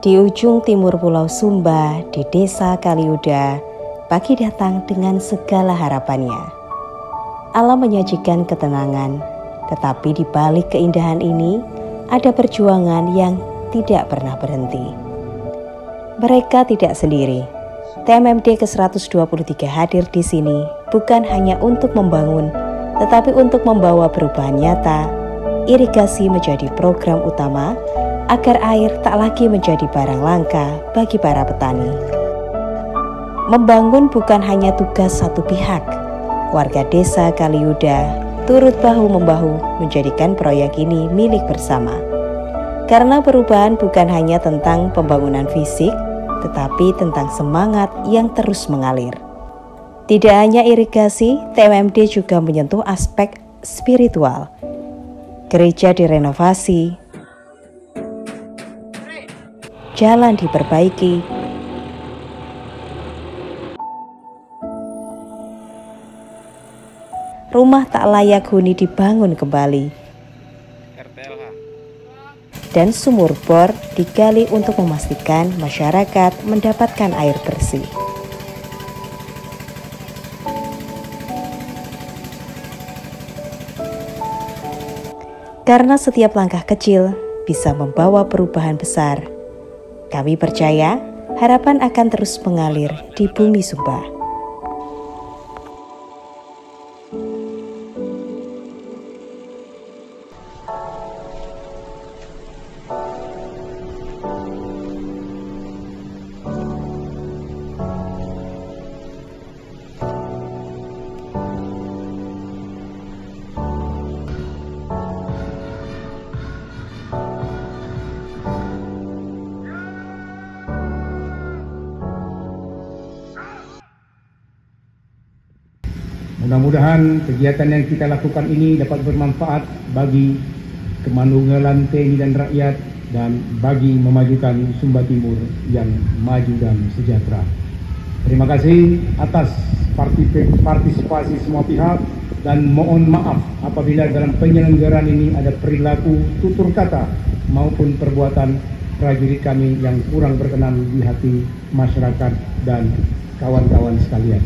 Di ujung timur Pulau Sumba, di Desa Kaliuda, pagi datang dengan segala harapannya. Alam menyajikan ketenangan, tetapi di balik keindahan ini, ada perjuangan yang tidak pernah berhenti. Mereka tidak sendiri. TMMD ke-123 hadir di sini bukan hanya untuk membangun, tetapi untuk membawa perubahan nyata. Irigasi menjadi program utama agar air tak lagi menjadi barang langka bagi para petani. Membangun bukan hanya tugas satu pihak. Warga desa Kaliuda turut bahu-membahu menjadikan proyek ini milik bersama. Karena perubahan bukan hanya tentang pembangunan fisik, tetapi tentang semangat yang terus mengalir. Tidak hanya irigasi, TMMD juga menyentuh aspek spiritual. Gereja direnovasi, jalan diperbaiki, rumah tak layak huni dibangun kembali, dan sumur bor digali untuk memastikan masyarakat mendapatkan air bersih. Karena setiap langkah kecil bisa membawa perubahan besar, kami percaya harapan akan terus mengalir di bumi Sumba. Mudah-mudahan kegiatan yang kita lakukan ini dapat bermanfaat bagi kemanunggalan TNI dan rakyat dan bagi memajukan Sumba Timur yang maju dan sejahtera. Terima kasih atas partisipasi semua pihak dan mohon maaf apabila dalam penyelenggaraan ini ada perilaku, tutur kata maupun perbuatan prajurit kami yang kurang berkenan di hati masyarakat dan kawan-kawan sekalian.